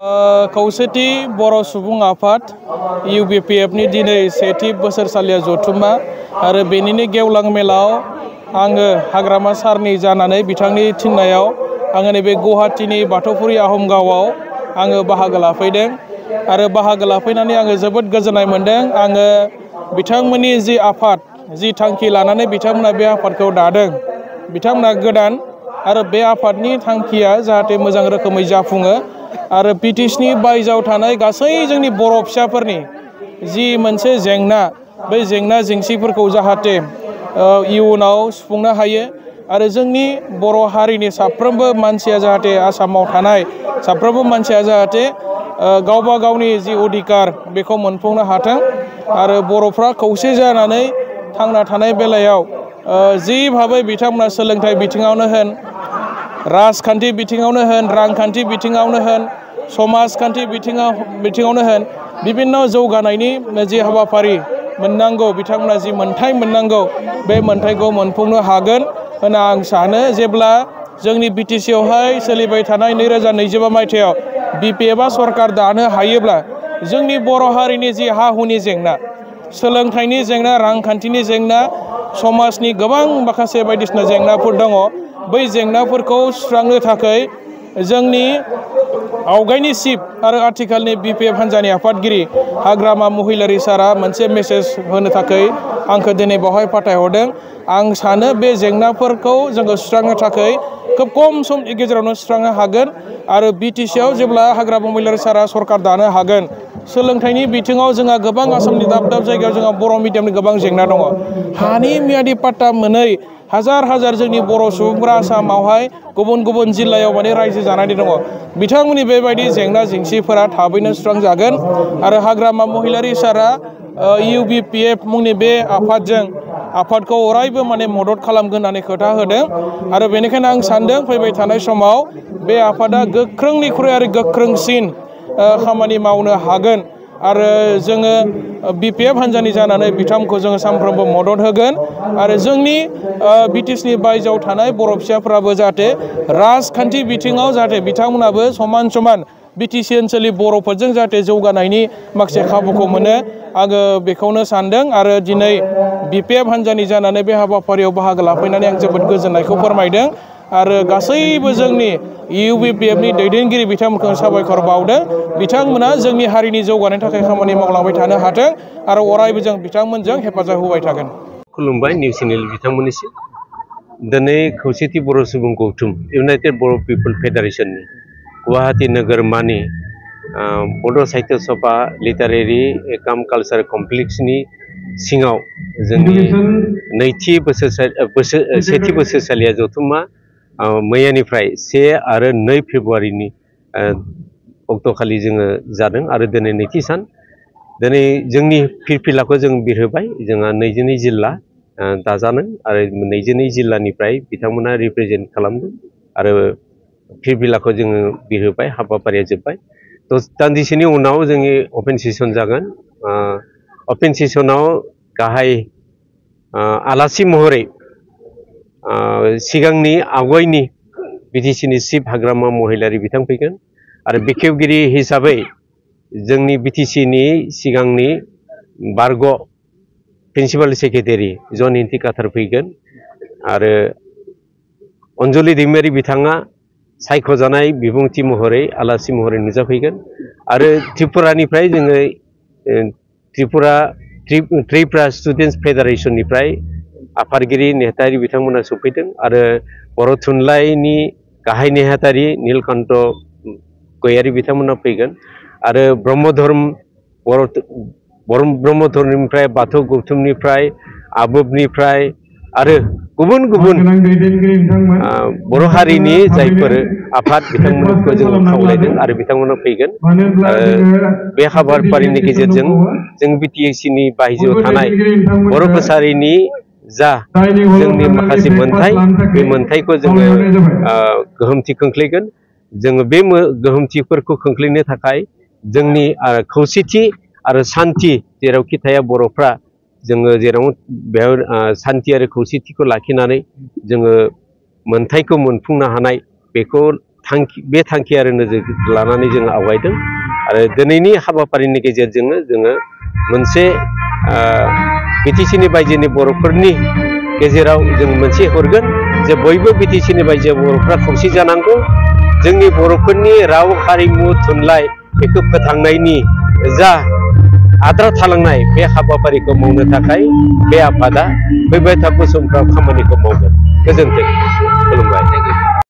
खौसेथि बर' सुबुं आफाद UBPF नि दिनै सेथि बोसोरसालिया जथुम्मा आरो बेनिनो गेवलां मेलाव आङो हाग्रामा सारनि जानानै बिथांनि थिननायाव आङो नैबे गुवाहाटीनि बाथौफुरि आहम गावआव आङो बाहागो लाफैदों आरो बाहागो लाफैनानै आङो जोबोद गोजोननाय मोनदों। आङो बिथांमोननि जि आफाद जि थांखि लानानै बिथांमोना बे आफादखौ दादों बिथांमोना गोदान आरो बे आफादनि थांखिया जाहाथे मोजां रोखोमै जाफुङो आरो BTSनि बायजोआव थानाय गासै जोंनि बर' फिसाफोरनि जि मोनसे जेंना बै जेंना जेंसिफोरखौ जाहाथे इयुनाव सुफुंनो हायो आरो जोंनि बर' हारिनि साफ्रोमबो मानसिया जाहाथे आसामाव थानाय साफ्रोमबो मानसिया जाहाथे गावबा गावनि जि अधिकार बेखौ मोनफुंनो हाथों आरो बर'फ्रा खौसे जानानै थांना थानाय बेलायाव जि भाबै बिथांमोना सोलोंथाइ बिथिङावनो होन राजखान्थि बिथिङावनो होन रांखान्थि बिथिङावनो होन समाजखान्थि बिथिङावनो होन बिभिन्न जौगानायनि जि हाबाफारि मोननांगौ बिथांमोना जि मोन्थाय मोननांगौ बे मोन्थायखौ मोनफुंनो हागोन होनना आं सानो। जेब्ला जोंनि BTC आवहाय सोलिबाय थानाय 2025 मायथाइयाव BPFआ सरकार दानो हायोब्ला जोंनि बर' हारिनि जि हा हुनि जेंना सोलोंथाइनि जेंना रांखान्थिनि जेंना समाजनि गोबां माखासे बायदिसिना जेंनाफोर दङ बै जेंनाफोरखौ सुस्रांनो थाखाय जोंनि आवगायनि चिफ आरो आथिखालनि BPF हान्जानि आफादगिरि हाग्रामा महिलारि सारा मोनसे मेसेज होनो थाखाय आंखौ दिनै बावहाय फाथायहरदों। आं सानो बे जेंनाफोरखौ जोङो सुस्रांनो थाखाय खोब खम समनि गेजेरावनो सुस्रांनो हागोन आरो BTC आव जेब्ला हाग्रामा महिलारि सारा सरकार दानो हागोन सोलोंथाइनि बिथिङाव जोंहा गोबां आसामनि दाब दाब जायगायाव जोंहा बर' मिडियामनि गोबां जेंना दङ। हानि मियादि पाट्टा मोनै हाजार हाजार जोंनि बर' सुबुंफोरा आसामावहाय गुबुन गुबुन जिल्लायाव रायजो जानानै दङ। बिथांमोननि बेबायदि जेंना जेंसिफोरा थाबैनो सुस्रांजागोन आरो हाग्रामा महिलारि सारा UBPF मुंनि बे आफादखौ अरायबो मदद खालामगोन होननानै खोथा होदों आरो बेनिखायनो आं सानदों फैबाय थानाय समाव बे आफादा गोख्रोंनिख्रुइ आरो गोख्रोंसिन खामानि मावनो हागोन आरो जोङो BPF हान्जानि जानानै बिथांमोनखौ जोङो सानफ्रोमबो मदद होगोन आरो जोंनि BTSनि बायजोआव थानाय बर' फिसाफ्राबो जाहाथे राजखान्थि बिथिङाव जाहाथे बिथांमोनाबो समान समान BTC ओनसोलनि बर'फोरजों जाहाथे जौगानायनि माखासे खाबुखौ मोनो आङो बेखौनो सानदों आरो दिनै BPF हान्जानि जानानै बे हाबाफारियाव बाहागो लाफैनानै आं जोबोद गोजोननायखौ फोरमायदों आरो गासैबो जोंनि UBPFनि दैदेनगिरि बिथांमोनखौ साबायखर बावदों। बिथांमोना जोंनि हारिनि जौगानायनि थाखाय खामानि मावलांबाय थानो हाथों आरो अरायबो जों बिथांमोनजों हेफाजाब होबाय थागोन। खुलुमबाय निउस चेनेल बिथांमोननिसिम। दिनै खौसेथि बर' सुबुं गौथुम इउनाइटेड बर' पिपल फेडारेसननि गुवाहाटी नोगोरमानि बड' साहित्य सभा लिटारेरि काम कालचार कमप्लेक्सनि सिङाव जोंनि सेथि बोसोरसालिया जथुम्मा मैयानिफ्राय 1 आरो 2 फेब्रुवारिनि अक्ट'खालि जोङो जादों आरो दिनै नैथि सान। दिनै जोंनि फिरफिलाखौ जों बिरहोबाय जोंहा 22 जिल्ला दाजादों आरो 22 जिल्लानिफ्राय बिथांमोना रिप्रेजेन्ट खालामदों आरो फिरफिलाखौ जोङो बिरहोबाय हाबाफारिया जोब्बाय। दान्दिसेनि उनाव जोंनि अपेन सेसन जागोन। अपेन सेसनाव गाहाय आलासि महरै सिगांनि आवगायनि BTCनि चिफ हाग्रामा महिलारि बिथां फैगोन आरो बेखेवगिरि हिसाबै जोंनि BTCनि सिगांनि बारग' प्रिन्सिपाल सेक्रेटारि जयन्ति काटार फैगोन आरो अन्जलि दैमारि बिथाङा सायख'जानाय बिबुंथि महरै आलासि महरै नुजाफैगोन आरो त्रिपुरानिफ्राय जोङो त्रिपुरा स्टुडेन्टस फेडारेसननिफ्राय आफादगिरि नेहाथारि बिथांमोना सफैदों आरो बर' थुनलाइनि गाहाय नेहाथारि नीलकान्त गयारि बिथांमोना फैगोन आरो ब्रह्म धर्मनिफ्राय बाथौ गौथुमनिफ्राय आबोबनिफ्राय आरो गुबुन गुबुन बर' हारिनि जायफोर आफाद बिथांमोनखौ जों खावलायदों आरो बिथांमोना फैगोन। बे हाबाफारिनि गेजेरजों जों BTCनि बायजोआव थानाय बर' कसारिनि जा जोंनि माखासे मोनथाय बे मोनथायखौ जोङो गोहोमथि खोख्लैगोन। जोङो बे गोहोमथिफोरखौ खोख्लैनो थाखाय जोंनि खौसेथि आरो सान्थि जेरावखि थाया बर'फ्रा जोङो जेराव बेयाव सान्थि आरो खौसेथिखौ लाखिनानै जोङो मोनथायखौ मोनफुंनो हानाय बेखौ बे थांखि आरो नोजोर लानानै जों आवगायदों आरो दिनैनि हाबाफारिनि गेजेरजोंनो जोङो मोनसे बिटिसिनि बायजोनि बर'फोरनि गेजेराव जों मोनसे हरगोन जे बयबो बिटिसिनि बायजोआव बर'फ्रा खौसे जानांगौ जोंनि बर'फोरनि राव हारिमु थुनलाइ बेखौ फोथांनायनि जा आद्रा थालांनाय बे हाबाफारिखौ मावनो थाखाय बे आफादा फैबाय थानाय समफ्राव खामानिखौ मावगोन। गोजोन्थों।